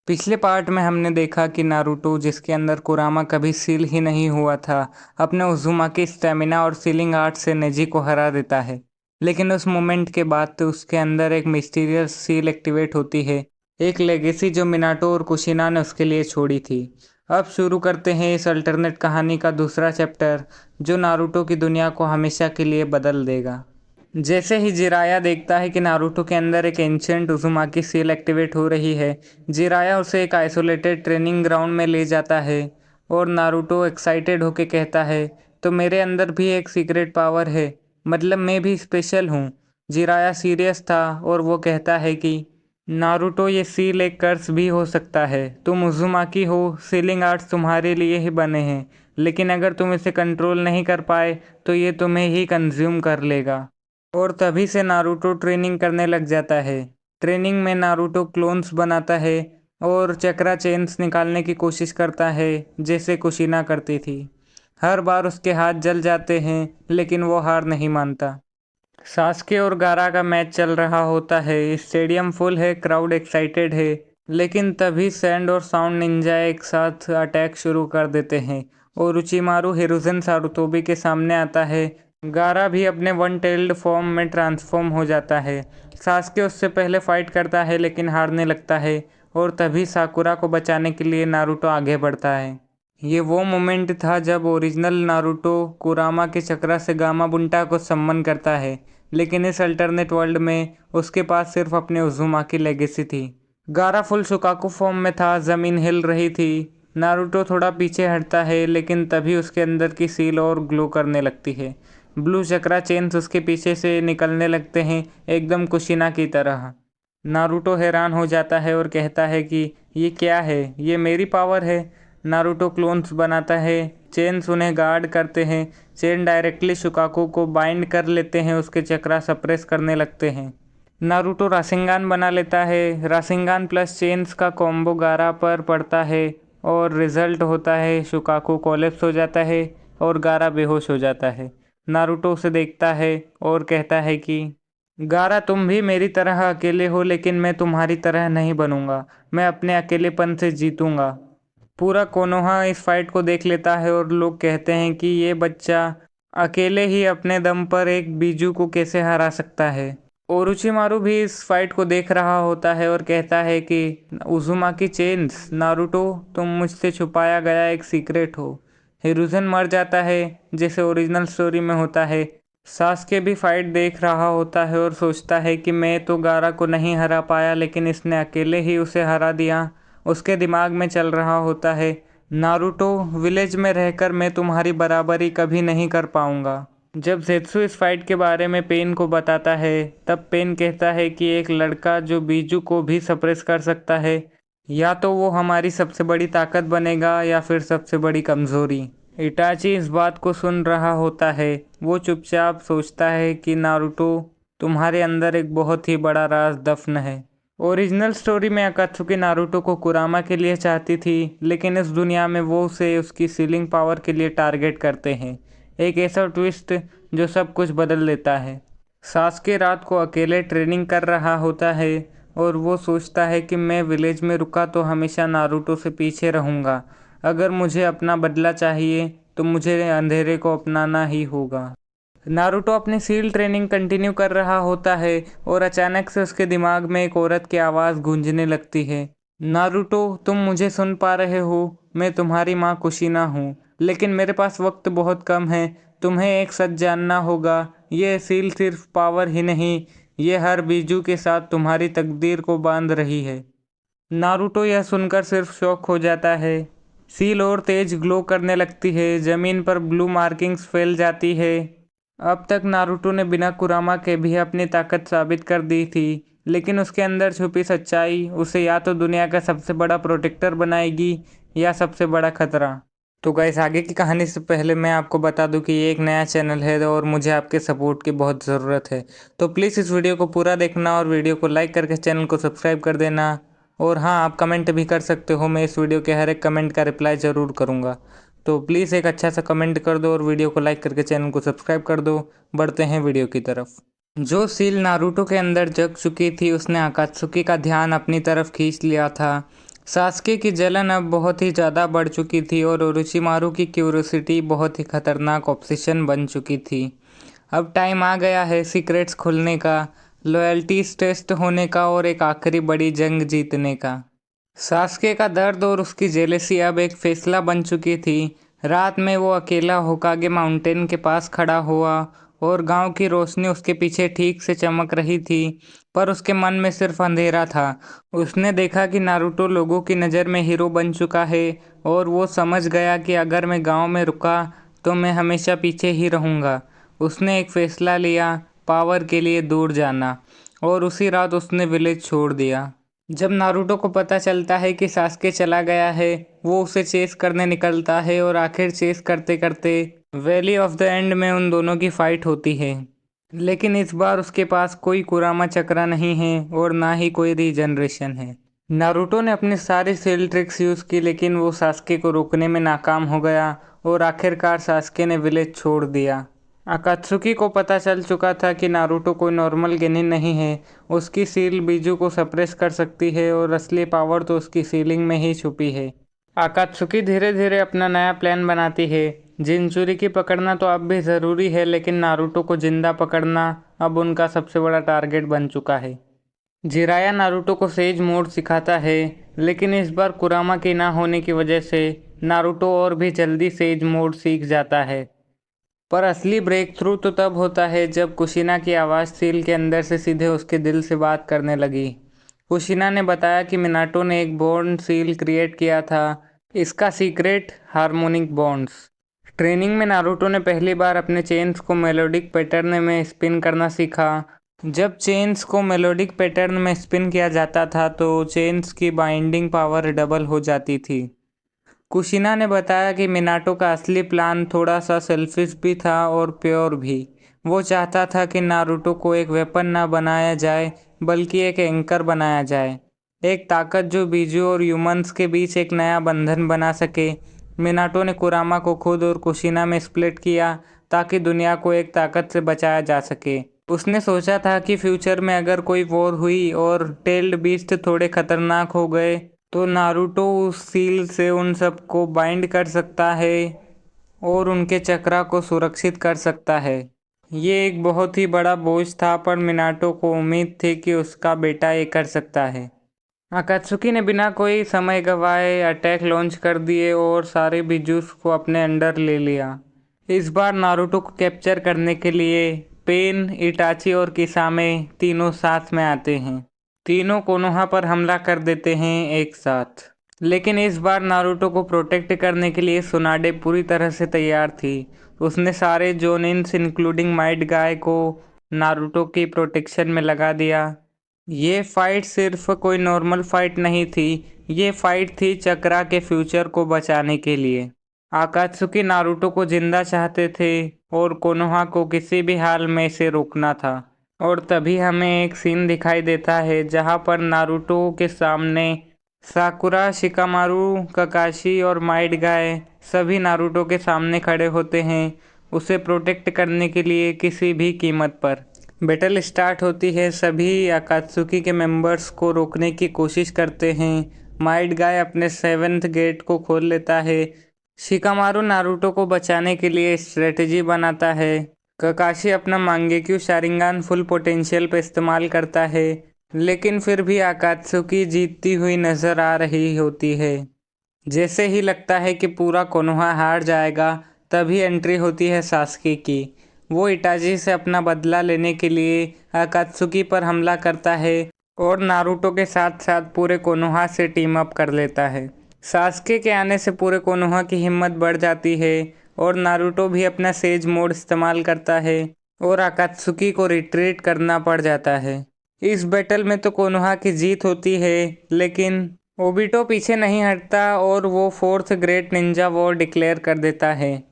पिछले पार्ट में हमने देखा कि नारुतो, जिसके अंदर कुरामा कभी सील ही नहीं हुआ था, अपने उज़ुमाकी स्टेमिना और सीलिंग आर्ट से नेजी को हरा देता है। लेकिन उस मोमेंट के बाद तो उसके अंदर एक मिस्टीरियस सील एक्टिवेट होती है, एक लेगेसी जो मिनाटो और कुशिना ने उसके लिए छोड़ी थी। अब शुरू करते हैं इस अल्टरनेट कहानी का दूसरा चैप्टर, जो नारुतो की दुनिया को हमेशा के लिए बदल देगा। जैसे ही जिराया देखता है कि नारुतो के अंदर एक एंशियंट उज़ुमाकी सील एक्टिवेट हो रही है, जिराया उसे एक आइसोलेटेड ट्रेनिंग ग्राउंड में ले जाता है और नारुतो एक्साइटेड होके कहता है, तो मेरे अंदर भी एक सीक्रेट पावर है, मतलब मैं भी स्पेशल हूँ। जिराया सीरियस था और वो कहता है कि नारुतो, ये सील एक कर्स भी हो सकता है। तुम उज़ुमाकी हो, सीलिंग आर्ट्स तुम्हारे लिए ही बने हैं, लेकिन अगर तुम इसे कंट्रोल नहीं कर पाए तो ये तुम्हें ही कंज्यूम कर लेगा। और तभी से नारुतो ट्रेनिंग करने लग जाता है। ट्रेनिंग में नारुतो क्लोन्स बनाता है और चक्रा चेन्स निकालने की कोशिश करता है, जैसे कुशिना करती थी। हर बार उसके हाथ जल जाते हैं, लेकिन वो हार नहीं मानता। सास्के और गारा का मैच चल रहा होता है, स्टेडियम फुल है, क्राउड एक्साइटेड है। लेकिन तभी सैंड और साउंड निंजा एक साथ अटैक शुरू कर देते हैं और उचिमारू हिरुzen सारुतोबी के सामने आता है। गारा भी अपने वन टेल्ड फॉर्म में ट्रांसफॉर्म हो जाता है। सास्के उससे पहले फाइट करता है लेकिन हारने लगता है और तभी साकुरा को बचाने के लिए नारुतो आगे बढ़ता है। ये वो मोमेंट था जब ओरिजिनल नारुतो कुरामा के चक्रा से गामा बुंटा को सम्मन करता है, लेकिन इस अल्टरनेट वर्ल्ड में उसके पास सिर्फ अपने उज़ुमाकी लेगेसी थी। गारा फुल शुकाकू फॉर्म में था, ज़मीन हिल रही थी। नारुतो थोड़ा पीछे हटता है, लेकिन तभी उसके अंदर की सील और ग्लो करने लगती है। ब्लू चक्रा चेन्स उसके पीछे से निकलने लगते हैं, एकदम कुशिना की तरह। नारुतो हैरान हो जाता है और कहता है कि ये क्या है, ये मेरी पावर है। नारुतो क्लोन्स बनाता है, चेन्स उन्हें गार्ड करते हैं। चेन डायरेक्टली शुकाकू को बाइंड कर लेते हैं, उसके चक्रा सप्रेस करने लगते हैं। नारुतो राशिंगान बना लेता है। राशिंगान प्लस चेन्स का कॉम्बो गारा पर पड़ता है और रिजल्ट होता है शुकाकू कोलैप्स हो जाता है और गारा बेहोश हो जाता है। नारुतो उसे देखता है और कहता है कि गारा, तुम भी मेरी तरह अकेले हो, लेकिन मैं तुम्हारी तरह नहीं बनूंगा। मैं अपने अकेलेपन से जीतूंगा। पूरा कोनोहा इस फाइट को देख लेता है और लोग कहते हैं कि ये बच्चा अकेले ही अपने दम पर एक बीजू को कैसे हरा सकता है। ओरोचिमारू भी इस फाइट को देख रहा होता है और कहता है कि उज़ुमाकी चेन्स, नारुतो, तुम मुझसे छुपाया गया एक सीक्रेट हो। हिरुzen मर जाता है, जैसे ओरिजिनल स्टोरी में होता है। सास्के भी फाइट देख रहा होता है और सोचता है कि मैं तो गारा को नहीं हरा पाया, लेकिन इसने अकेले ही उसे हरा दिया। उसके दिमाग में चल रहा होता है, नारुतो, विलेज में रहकर मैं तुम्हारी बराबरी कभी नहीं कर पाऊंगा। जब ज़ेत्सु इस फाइट के बारे में पेन को बताता है, तब पेन कहता है कि एक लड़का जो बीजू को भी सप्रेस कर सकता है, या तो वो हमारी सबसे बड़ी ताकत बनेगा या फिर सबसे बड़ी कमज़ोरी। इटाची इस बात को सुन रहा होता है। वो चुपचाप सोचता है कि नारुतो, तुम्हारे अंदर एक बहुत ही बड़ा राज दफन है। ओरिजिनल स्टोरी में अकात्सुकी नारुतो को कुरामा के लिए चाहती थी, लेकिन इस दुनिया में वो उसे उसकी सीलिंग पावर के लिए टारगेट करते हैं। एक ऐसा ट्विस्ट जो सब कुछ बदल देता है। सास्के रात को अकेले ट्रेनिंग कर रहा होता है और वो सोचता है कि मैं विलेज में रुका तो हमेशा नारुतो से पीछे रहूँगा। अगर मुझे अपना बदला चाहिए तो मुझे अंधेरे को अपनाना ही होगा। नारुतो अपनी सील ट्रेनिंग कंटिन्यू कर रहा होता है और अचानक से उसके दिमाग में एक औरत की आवाज़ गूंजने लगती है। नारुतो, तुम मुझे सुन पा रहे हो? मैं तुम्हारी माँ कुशिना हूँ, लेकिन मेरे पास वक्त बहुत कम है। तुम्हें एक सच जानना होगा, ये सील सिर्फ पावर ही नहीं, ये हर बीजू के साथ तुम्हारी तकदीर को बांध रही है। नारुतो यह सुनकर सिर्फ शॉक हो जाता है। सील और तेज ग्लो करने लगती है, ज़मीन पर ब्लू मार्किंग्स फैल जाती है। अब तक नारुतो ने बिना कुरामा के भी अपनी ताकत साबित कर दी थी, लेकिन उसके अंदर छुपी सच्चाई उसे या तो दुनिया का सबसे बड़ा प्रोटेक्टर बनाएगी या सबसे बड़ा खतरा। तो गाइस, आगे की कहानी से पहले मैं आपको बता दूं कि ये एक नया चैनल है और मुझे आपके सपोर्ट की बहुत ज़रूरत है। तो प्लीज़ इस वीडियो को पूरा देखना और वीडियो को लाइक करके चैनल को सब्सक्राइब कर देना। और हाँ, आप कमेंट भी कर सकते हो, मैं इस वीडियो के हर एक कमेंट का रिप्लाई ज़रूर करूँगा। तो प्लीज़ एक अच्छा सा कमेंट कर दो और वीडियो को लाइक करके चैनल को सब्सक्राइब कर दो। बढ़ते हैं वीडियो की तरफ। जो सील नारुतो के अंदर जग चुकी थी, उसने अकात्सुकी का ध्यान अपनी तरफ खींच लिया था। सास्के की जलन अब बहुत ही ज़्यादा बढ़ चुकी थी और ओरोचिमारू की क्यूरोसिटी बहुत ही खतरनाक ऑब्सेशन बन चुकी थी। अब टाइम आ गया है सीक्रेट्स खुलने का, लॉयल्टीज टेस्ट होने का और एक आखिरी बड़ी जंग जीतने का। सास्के का दर्द और उसकी जेलेसी अब एक फैसला बन चुकी थी। रात में वो अकेला होकागे माउंटेन के पास खड़ा हुआ और गांव की रोशनी उसके पीछे ठीक से चमक रही थी, पर उसके मन में सिर्फ अंधेरा था। उसने देखा कि नारुतो लोगों की नज़र में हीरो बन चुका है और वो समझ गया कि अगर मैं गांव में रुका तो मैं हमेशा पीछे ही रहूँगा। उसने एक फ़ैसला लिया, पावर के लिए दूर जाना, और उसी रात उसने विलेज छोड़ दिया। जब नारुतो को पता चलता है कि सास्के चला गया है, वो उसे चेस करने निकलता है और आखिर चेस करते करते वैली ऑफ द एंड में उन दोनों की फाइट होती है। लेकिन इस बार उसके पास कोई कुरामा चक्रा नहीं है और ना ही कोई रीजनरेशन है। नारुतो ने अपने सारे सेल ट्रिक्स यूज़ की, लेकिन वो सास्के को रोकने में नाकाम हो गया और आखिरकार सास्के ने विलेज छोड़ दिया। अकात्सुकी को पता चल चुका था कि नारुतो कोई नॉर्मल गेनिन नहीं है। उसकी सील बीजू को सप्रेस कर सकती है और असली पावर तो उसकी सीलिंग में ही छुपी है। अकात्सुकी धीरे धीरे अपना नया प्लान बनाती है। जिनचुरी की पकड़ना तो अब भी ज़रूरी है, लेकिन नारुतो को जिंदा पकड़ना अब उनका सबसे बड़ा टारगेट बन चुका है। जिराया नारुतो को सेज मोड सिखाता है, लेकिन इस बार कुरामा के ना होने की वजह से नारुतो और भी जल्दी सेज मोड सीख जाता है। पर असली ब्रेक थ्रू तो तब होता है जब कुशिना की आवाज़ सील के अंदर से सीधे उसके दिल से बात करने लगी। कुशिना ने बताया कि मिनाटो ने एक बॉन्ड सील क्रिएट किया था, इसका सीक्रेट हार्मोनिक बॉन्ड्स। ट्रेनिंग में नारुतो ने पहली बार अपने चेन्स को मेलोडिक पैटर्न में स्पिन करना सीखा। जब चेन्स को मेलोडिक पैटर्न में स्पिन किया जाता था तो चेन्स की बाइंडिंग पावर डबल हो जाती थी। कुशिना ने बताया कि मिनाटो का असली प्लान थोड़ा सा सेल्फिश भी था और प्योर भी। वो चाहता था कि नारुतो को एक वेपन ना बनाया जाए, बल्कि एक एंकर बनाया जाए, एक ताकत जो बीजू और ह्यूमंस के बीच एक नया बंधन बना सके। मिनाटो ने कुरामा को खुद और कुशिना में स्प्लिट किया ताकि दुनिया को एक ताकत से बचाया जा सके। उसने सोचा था कि फ्यूचर में अगर कोई वॉर हुई और टेल्ड बीस्ट थोड़े खतरनाक हो गए तो नारुतो उस सील से उन सबको बाइंड कर सकता है और उनके चक्रा को सुरक्षित कर सकता है। ये एक बहुत ही बड़ा बोझ था, पर मिनाटो को उम्मीद थी कि उसका बेटा ये कर सकता है। अकात्सुकी ने बिना कोई समय गंवाए अटैक लॉन्च कर दिए और सारे बिजूस को अपने अंडर ले लिया। इस बार नारुतो को कैप्चर करने के लिए पेन, इटाची और किसामे तीनों साथ में आते हैं। तीनों कोनोहा पर हमला कर देते हैं एक साथ। लेकिन इस बार नारुतो को प्रोटेक्ट करने के लिए सुनाडे पूरी तरह से तैयार थी। उसने सारे जोनिन्स इंक्लूडिंग माइट गाय को नारुतो की प्रोटेक्शन में लगा दिया। ये फाइट सिर्फ कोई नॉर्मल फाइट नहीं थी, ये फाइट थी चक्रा के फ्यूचर को बचाने के लिए। आकात्सुकी नारुतो को जिंदा चाहते थे और कोनोहा को किसी भी हाल में इसे रोकना था। और तभी हमें एक सीन दिखाई देता है जहां पर नारुतो के सामने साकुरा, शिकामारू, ककाशी और माइट गाय सभी नारुतो के सामने खड़े होते हैं, उसे प्रोटेक्ट करने के लिए किसी भी कीमत पर। बैटल स्टार्ट होती है, सभी अकात्सुकी के मेंबर्स को रोकने की कोशिश करते हैं। माइट गाय अपने 7th गेट को खोल लेता है। शिकामारू नारुतो को बचाने के लिए स्ट्रेटजी बनाता है। ककाशी अपना मांगेक्यू शारिंगान फुल पोटेंशियल पर इस्तेमाल करता है, लेकिन फिर भी अकात्सुकी जीतती हुई नजर आ रही होती है। जैसे ही लगता है कि पूरा कोनोहा हार जाएगा, तभी एंट्री होती है सास्के की। वो इटाची से अपना बदला लेने के लिए अकात्सुकी पर हमला करता है और नारुतो के साथ साथ पूरे कोनोहा से टीम अप कर लेता है। सास्के के आने से पूरे कोनोहा की हिम्मत बढ़ जाती है और नारुतो भी अपना सेज मोड इस्तेमाल करता है और अकात्सुकी को रिट्रीट करना पड़ जाता है। इस बैटल में तो कोनोहा की जीत होती है, लेकिन ओबिटो पीछे नहीं हटता और वो 4th great Ninja war declare कर देता है।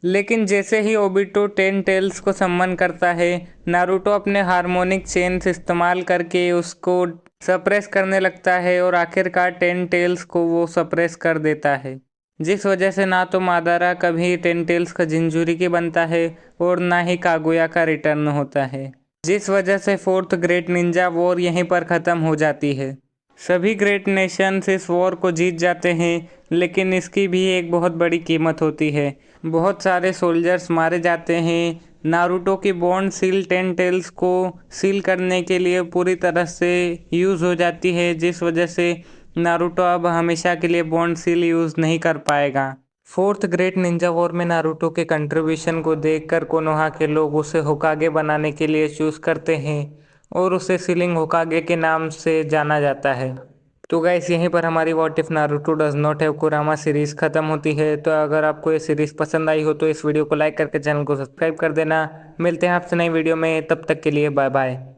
लेकिन जैसे ही ओबिटो 10 टेल्स को सम्मन करता है, नारुतो अपने हार्मोनिक चेन्स इस्तेमाल करके उसको सप्रेस करने लगता है और आखिरकार 10 टेल्स को वो सप्रेस कर देता है, जिस वजह से ना तो मादारा कभी 10 टेल्स का जिंजूरिकी बनता है और ना ही कागुया का रिटर्न होता है, जिस वजह से 4th ग्रेट निंजा वॉर यहीं पर ख़त्म हो जाती है। सभी ग्रेट नेशंस इस वॉर को जीत जाते हैं, लेकिन इसकी भी एक बहुत बड़ी कीमत होती है। बहुत सारे सोल्जर्स मारे जाते हैं। नारुतो की बॉन्ड सील 10 टेल्स को सील करने के लिए पूरी तरह से यूज़ हो जाती है, जिस वजह से नारुतो अब हमेशा के लिए बॉन्ड सील यूज़ नहीं कर पाएगा। फोर्थ ग्रेट निंजा वॉर में नारुतो के कंट्रीब्यूशन को देखकर कोनोहा के लोग उसे होकागे बनाने के लिए चूज करते हैं और उसे सीलिंग होकागे के नाम से जाना जाता है। तो गाइस, यहीं पर हमारी what if Naruto does not have कुरामा सीरीज खत्म होती है। तो अगर आपको ये सीरीज पसंद आई हो तो इस वीडियो को लाइक करके चैनल को सब्सक्राइब कर देना। मिलते हैं आपसे नई वीडियो में, तब तक के लिए बाय बाय।